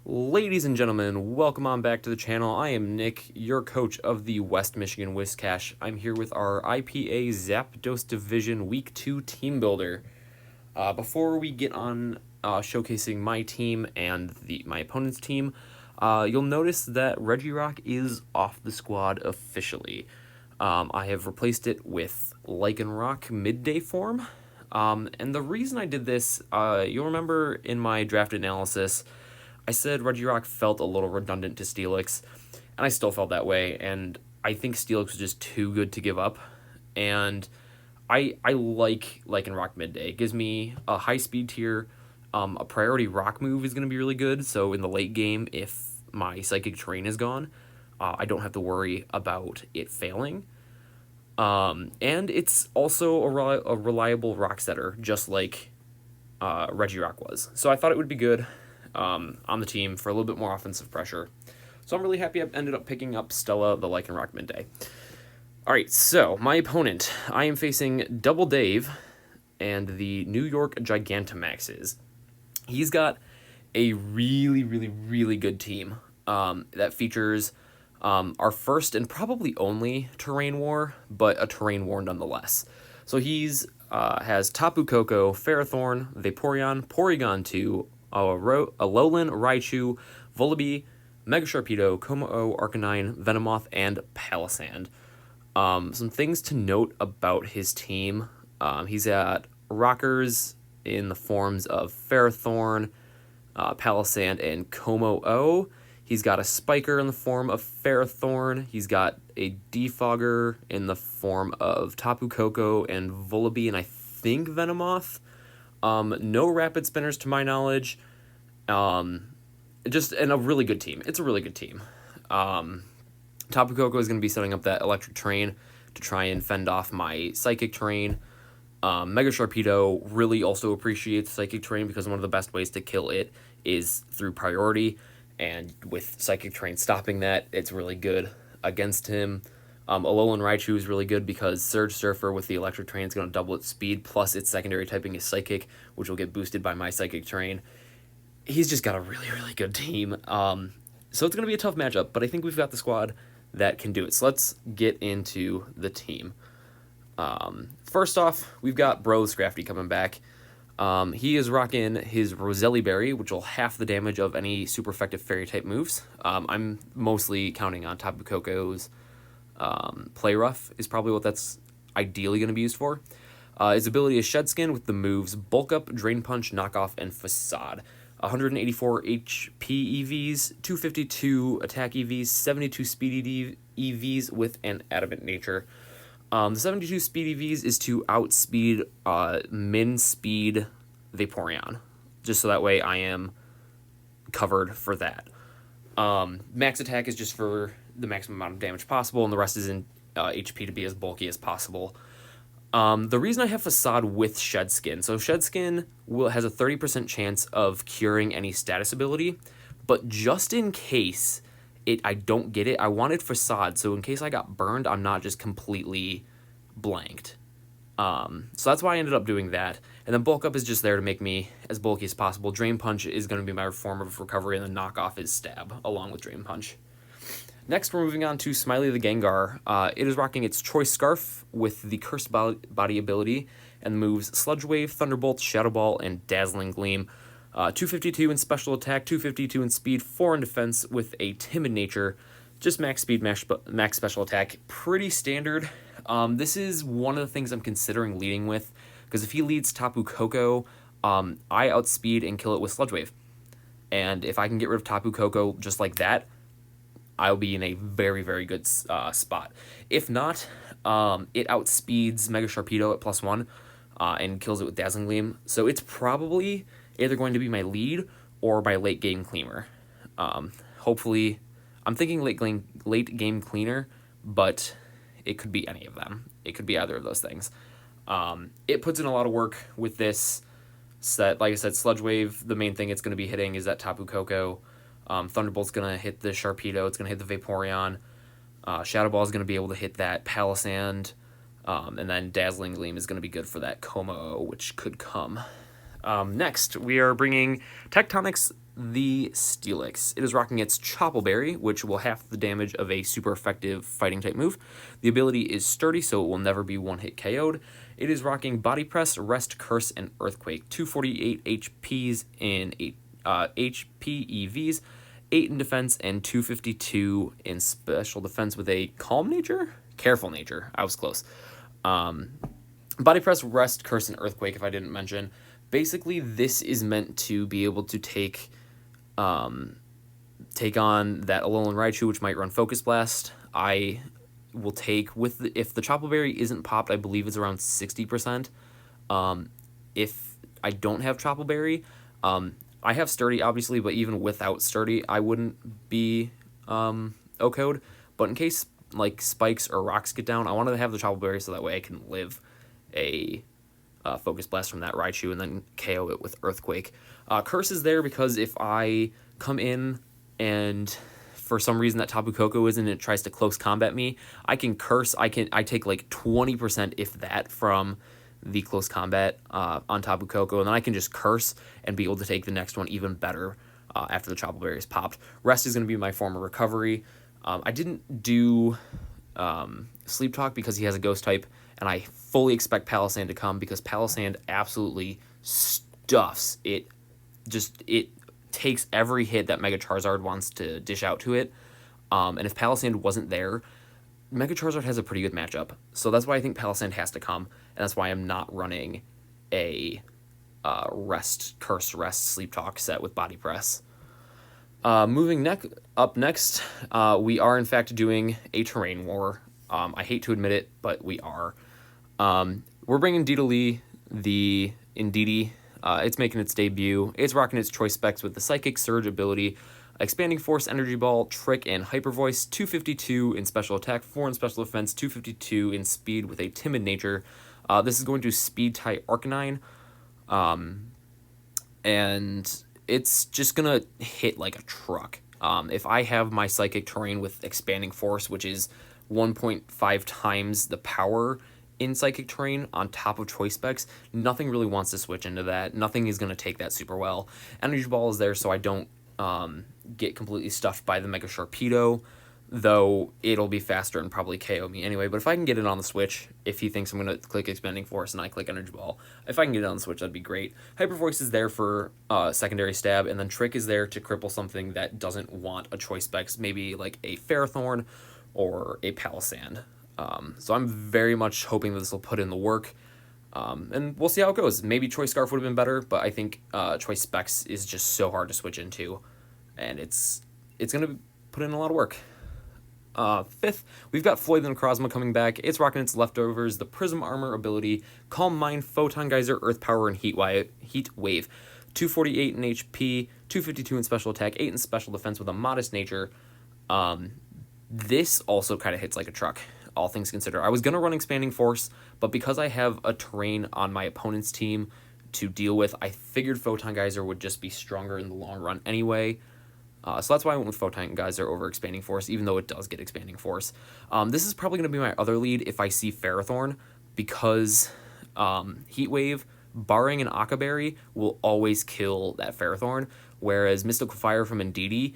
Ladies and gentlemen, welcome on back to the channel. I am Nick, your coach of the West Michigan Whiscash. I'm here with our IPA Zapdos Division Week 2 Team Builder. Before we get on showcasing my team and my opponent's team, you'll notice that Regirock is off the squad officially. I have replaced it with Lycanroc midday form. And the reason I did this, you'll remember in my draft analysis, I said Regirock felt a little redundant to Steelix, and I still felt that way, and I think Steelix was just too good to give up, and I like Lycanroc midday. It gives me a high speed tier. A priority rock move is going to be really good, so in the late game, if my Psychic Terrain is gone, I don't have to worry about it failing. And it's also a reliable rock setter, just like Regirock was. So I thought it would be good on the team for a little bit more offensive pressure. So I'm really happy I ended up picking up Stella, the Lycanroc midday. Alright, so my opponent, I am facing Double Dave and the New York Gigantamaxes. He's got a really good team that features our first and probably only Terrain War, but a Terrain War nonetheless. So he's has Tapu Koko, Ferrothorn, Vaporeon, Porygon 2, Alolan, Raichu, Volibee, Mega Sharpedo, Como-O, Arcanine, Venomoth, and Palisand. Some things to note about his team. He's got Rockers in the forms of Ferrothorn, Palisand, and Como-O. He's got a Spiker in the form of Ferrothorn. He's got a Defogger in the form of Tapu Koko and Volibee, and I think Venomoth. No Rapid Spinners to my knowledge. Just a really good team. It's a really good team. Tapu Koko is going to be setting up that Electric Terrain to try and fend off my Psychic Terrain. Mega Sharpedo really also appreciates Psychic Terrain because one of the best ways to kill it is through priority, and with Psychic Terrain stopping that, it's really good against him. Alolan Raichu is really good because Surge Surfer with the Electric Terrain is going to double its speed, plus its secondary typing is Psychic, which will get boosted by my Psychic Terrain. He's just got a really good team. So it's going to be a tough matchup, but I think we've got the squad that can do it. So let's get into the team. First off, we've got Bro Scrafty coming back. He is rocking his Roselli Berry, which will half the damage of any super effective Fairy-type moves. I'm mostly counting on Tapu Koko's Play Rough is probably what that's ideally going to be used for. His ability is Shed Skin with the moves Bulk Up, Drain Punch, Knock Off, and Facade. 184 HP EVs, 252 attack EVs, 72 speed EVs with an Adamant Nature. The 72 speed EVs is to outspeed min speed Vaporeon, just so that way I am covered for that. Max attack is just for the maximum amount of damage possible, and the rest is in HP to be as bulky as possible. The reason I have Facade with Shed Skin, so Shed Skin has a 30% chance of curing any status ability, but just in case I don't get it, I wanted Facade, so in case I got burned, I'm not just completely blanked. So that's why I ended up doing that. And then Bulk Up is just there to make me as bulky as possible. Drain Punch is going to be my form of recovery, and then Knock Off is Stab, along with Drain Punch. Next, we're moving on to Smiley the Gengar. It is rocking its Choice Scarf with the Cursed Body ability and moves Sludge Wave, Thunderbolt, Shadow Ball, and Dazzling Gleam. 252 in special attack, 252 in speed, 4 in defense with a Timid Nature. Just max speed, max special attack. Pretty standard. This is one of the things I'm considering leading with, because if he leads Tapu Koko, I outspeed and kill it with Sludge Wave. And if I can get rid of Tapu Koko just like that, I'll be in a very good spot. If not, it outspeeds Mega Sharpedo at +1 and kills it with Dazzling Gleam. So it's probably either going to be my lead or my late game cleaner. Hopefully, I'm thinking late game cleaner, but it could be any of them. It could be either of those things. It puts in a lot of work with this set. Like I said, Sludge Wave, the main thing it's going to be hitting is that Tapu Koko. Thunderbolt's going to hit the Sharpedo. It's going to hit the Vaporeon. Shadow Ball is going to be able to hit that Palisand. And then Dazzling Gleam is going to be good for that Como-O, which could come. Next, we are bringing Tectonic's the Steelix. It is rocking its Choppleberry, which will half the damage of a super effective fighting type move. The ability is sturdy, so it will never be one-hit KO'd. It is rocking Body Press, Rest, Curse, and Earthquake. 248 HPs in HP EVs, 8 in defense, and 252 in special defense with a calm nature? Careful nature. I was close. Body Press, Rest, Curse, and Earthquake, if I didn't mention. Basically, this is meant to be able to take on that Alolan Raichu, which might run Focus Blast. I will take, if the Choppleberry isn't popped, I believe it's around 60%. If I don't have Choppleberry, I have Sturdy, obviously, but even without Sturdy, I wouldn't be OHKO'd. But in case, like, Spikes or Rocks get down, I wanted to have the Choppleberry so that way I can live a Focus Blast from that Raichu and then KO it with Earthquake. Curse is there because if I come in and for some reason that Tapu Koko is and it tries to close combat me, I can Curse. I take like 20%, if that, from the close combat on Tapu Koko, and then I can just Curse and be able to take the next one even better after the Choppleberry is popped. Rest is going to be my form of recovery. I didn't do Sleep Talk because he has a Ghost type, and I fully expect Palossand to come because Palossand absolutely stuffs it. It takes every hit that Mega Charizard wants to dish out to it. And if Palossand wasn't there, Mega Charizard has a pretty good matchup. So that's why I think Palossand has to come, and that's why I'm not running a Rest, Curse, Rest, Sleep Talk set with Body Press. Moving up next, we are in fact doing a terrain war. I hate to admit it, but we are. We're bringing Deedlee, the Indeedee. It's making its debut. It's rocking its choice specs with the Psychic Surge ability, Expanding Force, Energy Ball, Trick, and Hyper Voice. 252 in special attack, 4 in special defense, 252 in speed with a timid nature. This is going to speed type Arcanine. And it's just going to hit like a truck. If I have my Psychic Terrain with Expanding Force, which is 1.5 times the power in Psychic Terrain on top of choice specs, nothing really wants to switch into that. Nothing is going to take that super well. Energy Ball is there so I don't get completely stuffed by the Mega Sharpedo, though it'll be faster and probably KO me anyway. But if I can get it on the Switch, if he thinks I'm going to click Expanding Force and I click Energy Ball, if I can get it on the Switch, that'd be great. Hyper Voice is there for secondary stab, and then Trick is there to cripple something that doesn't want a choice specs, maybe like a Ferrothorn or a Palossand. So I'm very much hoping that this will put in the work, and we'll see how it goes. Maybe Choice Scarf would have been better, but I think Choice Specs is just so hard to switch into, and it's going to put in a lot of work. Fifth, we've got Floyd the Necrozma coming back. It's rocking its leftovers, the Prism Armor ability, Calm Mind, Photon Geyser, Earth Power, and Heat Wave. 248 in HP, 252 in special attack, 8 in special defense with a modest nature. This also kind of hits like a truck, all things considered. I was going to run Expanding Force, but because I have a terrain on my opponent's team to deal with, I figured Photon Geyser would just be stronger in the long run anyway. So that's why I went with Photon Geyser over Expanding Force, even though it does get Expanding Force. This is probably going to be my other lead if I see Ferrothorn, because Heat Wave, barring an Akaberry, will always kill that Ferrothorn, whereas Mystical Fire from Indeedee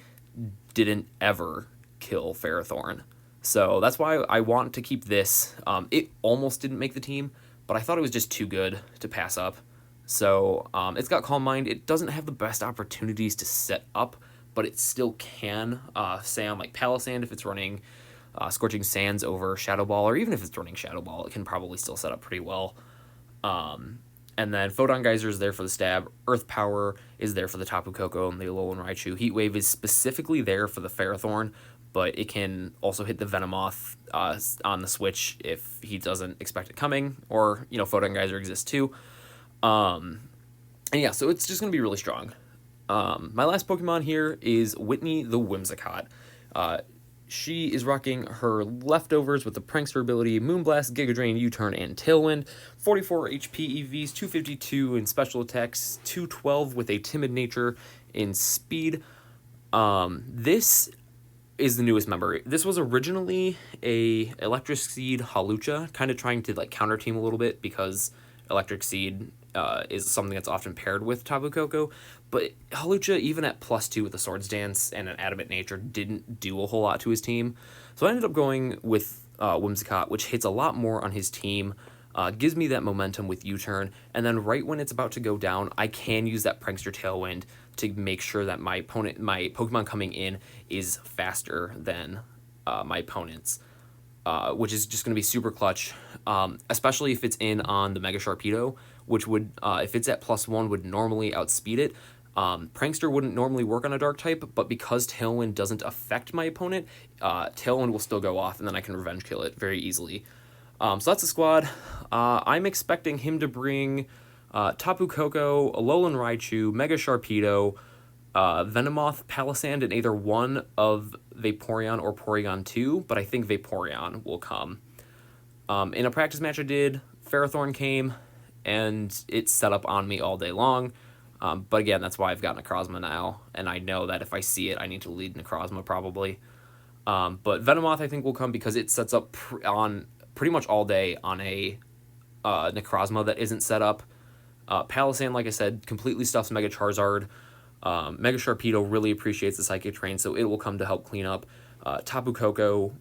didn't ever kill Ferrothorn. So that's why I want to keep this. It almost didn't make the team, but I thought it was just too good to pass up. So it's got Calm Mind. It doesn't have the best opportunities to set up, but it still can. Say on like Palossand, if it's running Scorching Sands over Shadow Ball, or even if it's running Shadow Ball, it can probably still set up pretty well. And then Photon Geyser is there for the stab. Earth Power is there for the Tapu Koko and the Alolan Raichu. Heat Wave is specifically there for the Ferrothorn, but it can also hit the Venomoth on the Switch if he doesn't expect it coming, or, you know, Photon Geyser exists too. And yeah, so it's just going to be really strong. My last Pokemon here is Whitney the Whimsicott. She is rocking her leftovers with the Prankster ability, Moonblast, Giga Drain, U-Turn, and Tailwind. 44 HP EVs, 252 in special attacks, 212 with a timid nature in speed. This is the newest member. This was originally a Electric Seed Hawlucha, kind of trying to like counter team a little bit because Electric Seed is something that's often paired with Tapu Koko. But Halucha, even at +2 with a Swords Dance and an Adamant Nature, didn't do a whole lot to his team. So I ended up going with Whimsicott, which hits a lot more on his team, gives me that momentum with U-turn, and then right when it's about to go down, I can use that Prankster Tailwind to make sure that my Pokemon coming in is faster than my opponent's. Which is just going to be super clutch, especially if it's in on the Mega Sharpedo, which would, if it's at +1, would normally outspeed it. Prankster wouldn't normally work on a Dark type, but because Tailwind doesn't affect my opponent, Tailwind will still go off, and then I can Revenge Kill it very easily. So that's the squad. I'm expecting him to bring Tapu Koko, Alolan Raichu, Mega Sharpedo, Venomoth, Palisand, and either one of Vaporeon or Porygon 2, but I think Vaporeon will come. In a practice match I did, Ferrothorn came, and it's set up on me all day long. But again, that's why I've got Necrozma now, and I know that if I see it, I need to lead Necrozma probably. But Venomoth I think will come because it sets up on pretty much all day on a Necrozma that isn't set up. Palisand, like I said, completely stuffs Mega Charizard. Mega Sharpedo really appreciates the Psychic Terrain, so it will come to help clean up. Tapu Koko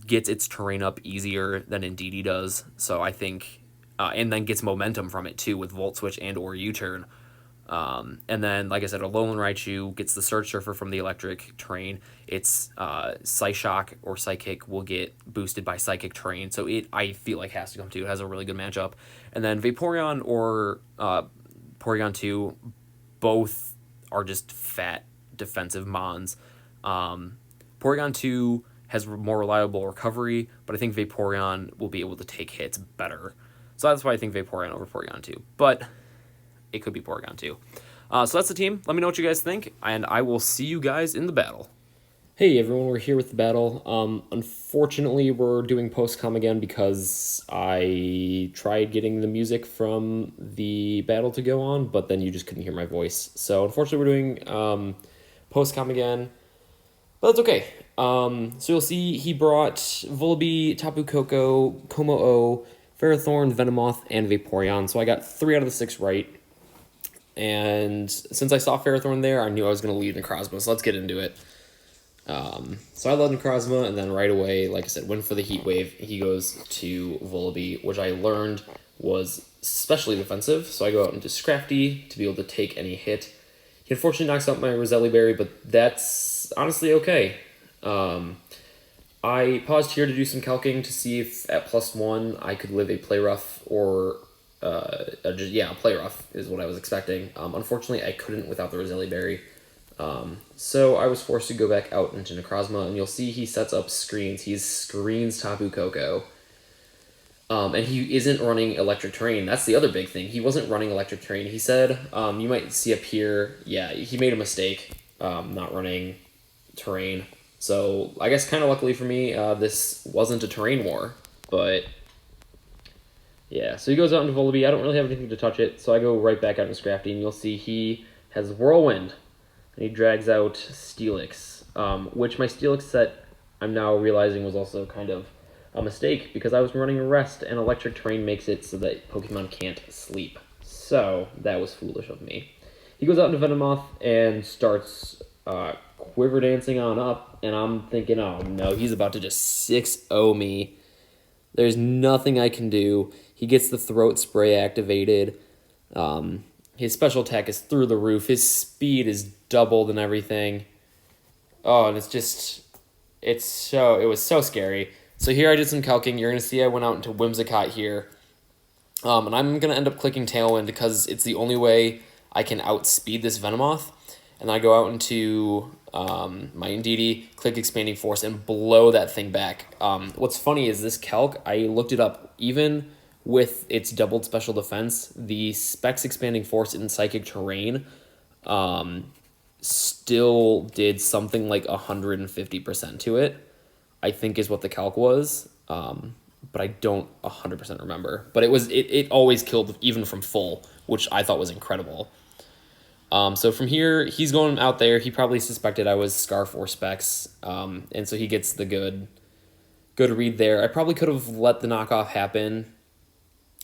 gets its terrain up easier than Indeedee does, so I think, and then gets momentum from it too with Volt Switch and or U-turn. And then, like I said, Alolan Raichu gets the Surge Surfer from the Electric Terrain. Its Psyshock or Psychic will get boosted by Psychic Terrain, so it, I feel like, has to come too. It has a really good matchup. And then Vaporeon or Porygon 2, both are just fat defensive mons. Porygon 2 has more reliable recovery, but I think Vaporeon will be able to take hits better. So that's why I think Vaporeon over Porygon 2. But it could be Porygon 2. So that's the team. Let me know what you guys think, and I will see you guys in the battle. Hey everyone, we're here with the battle. Unfortunately, we're doing post-com again because I tried getting the music from the battle to go on, but then you just couldn't hear my voice. So unfortunately, we're doing post-com again, but that's okay. So you'll see he brought Volibee, Tapu Koko, Como-O, Ferrothorn, Venomoth, and Vaporeon. So I got 3 out of the 6 right. And since I saw Ferrothorn there, I knew I was going to lead Necrozma, so let's get into it. So I led Necrozma, and then right away, like I said, went for the Heat Wave. He goes to Volibee, which I learned was especially defensive, so I go out into Scrafty to be able to take any hit. He unfortunately knocks out my Roselli Berry, but that's honestly okay. I paused here to do some calcing to see if at +1 I could live a Play Rough or Play Rough is what I was expecting. Unfortunately, I couldn't without the Roselli Berry. So I was forced to go back out into Necrozma, and you'll see he sets up screens. He screens Tapu Koko. And he isn't running Electric Terrain. That's the other big thing. He wasn't running Electric Terrain. He said, you might see up here, yeah, he made a mistake not running Terrain. So I guess kind of luckily for me, this wasn't a Terrain War, but yeah. So he goes out into Volibee. I don't really have anything to touch it, so I go right back out into Scrafty, and you'll see he has Whirlwind. And he drags out Steelix, which my Steelix set, I'm now realizing, was also kind of a mistake because I was running Arrest, and Electric Terrain makes it so that Pokemon can't sleep. So that was foolish of me. He goes out into Venomoth and starts Quiver Dancing on up, and I'm thinking, oh no, he's about to just 6-0 me. There's nothing I can do. He gets the Throat Spray activated. His special attack is through the roof. His speed is doubled and everything. Oh, and it was so scary. So here I did some calcing. You're going to see I went out into Whimsicott here. And I'm going to end up clicking Tailwind because it's the only way I can outspeed this Venomoth. And I go out into my Indeedee, click Expanding Force, and blow that thing back. What's funny is this calc, I looked it up, even with its doubled special defense, the Specs Expanding Force in Psychic Terrain still did something like 150% to it, I think is what the calc was. But I don't 100% remember. But it always killed even from full, which I thought was incredible. So from here, he's going out there. He probably suspected I was Scarf or Specs, and so he gets the good read there. I probably could have let the knockoff happen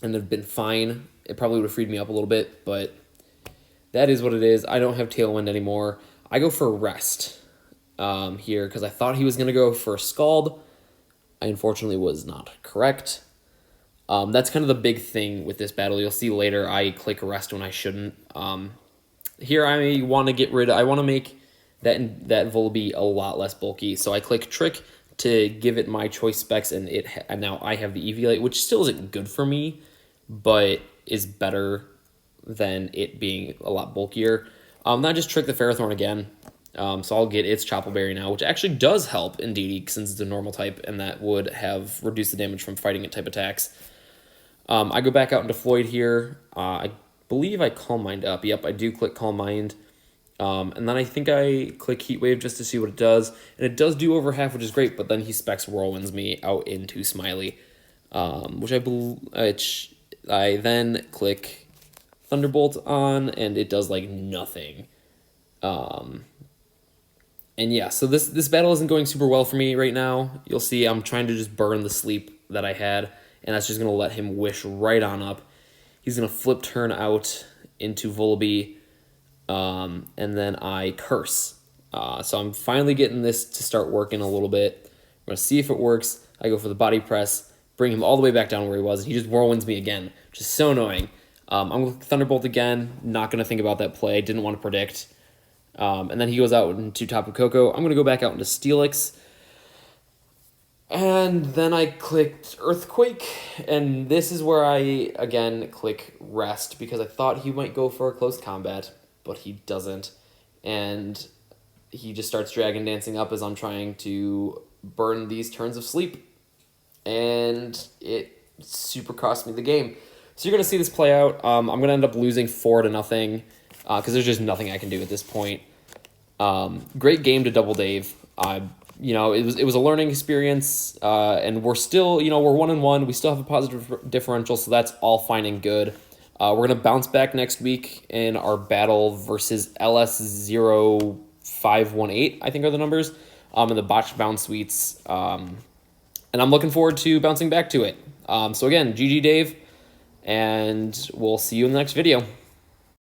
and have been fine It probably would have freed me up a little bit, but that is what it is. I don't have Tailwind anymore. I go for Rest here because I thought he was going to go for Scald. I unfortunately was not correct. That's kind of the big thing with this battle. You'll see later I click Rest when I shouldn't. Here I want to make that Volby a lot less bulky. So I click Trick to give it my choice specs, and now I have the Eviolite, which still isn't good for me, but is better than it being a lot bulkier. Then I just trick the Ferrothorn again. So I'll get its Chopple Berry now, which actually does help Indeedee since it's a normal type, and that would have reduced the damage from fighting it type attacks. I go back out into Floyd here. I believe I Calm Mind up. Yep, I do click Calm Mind. And then I think I click Heat Wave just to see what it does. And it does do over half, which is great, but then he specs Whirlwinds me out into Smiley, which I then click Thunderbolt on, and it does like nothing. And yeah, so this battle isn't going super well for me right now. You'll see I'm trying to just burn the sleep that I had, and that's just going to let him wish right on up. He's going to flip turn out into Volby, and then I Curse. So I'm finally getting this to start working a little bit. I'm going to see if it works. I go for the Body Press, bring him all the way back down where he was, and he just Whirlwinds me again, which is so annoying. I'm going to Thunderbolt again, not going to think about that play, didn't want to predict. And then he goes out into Tapu Koko. I'm going to go back out into Steelix. And then I clicked Earthquake. And this is where I, again, click Rest, because I thought he might go for a close combat, but he doesn't. And he just starts Dragon Dancing up as I'm trying to burn these turns of sleep. And it super cost me the game. So you're going to see this play out. I'm going to end up losing 4-0. Because there's just nothing I can do at this point. Great game to Double Dave. It was a learning experience, and we're still, we're 1-1. We still have a positive differential, so that's all fine and good. We're gonna bounce back next week in our battle versus LS0518, I think are the numbers, in the botched bounce suites. And I'm looking forward to bouncing back to it. So again, GG Dave, and we'll see you in the next video.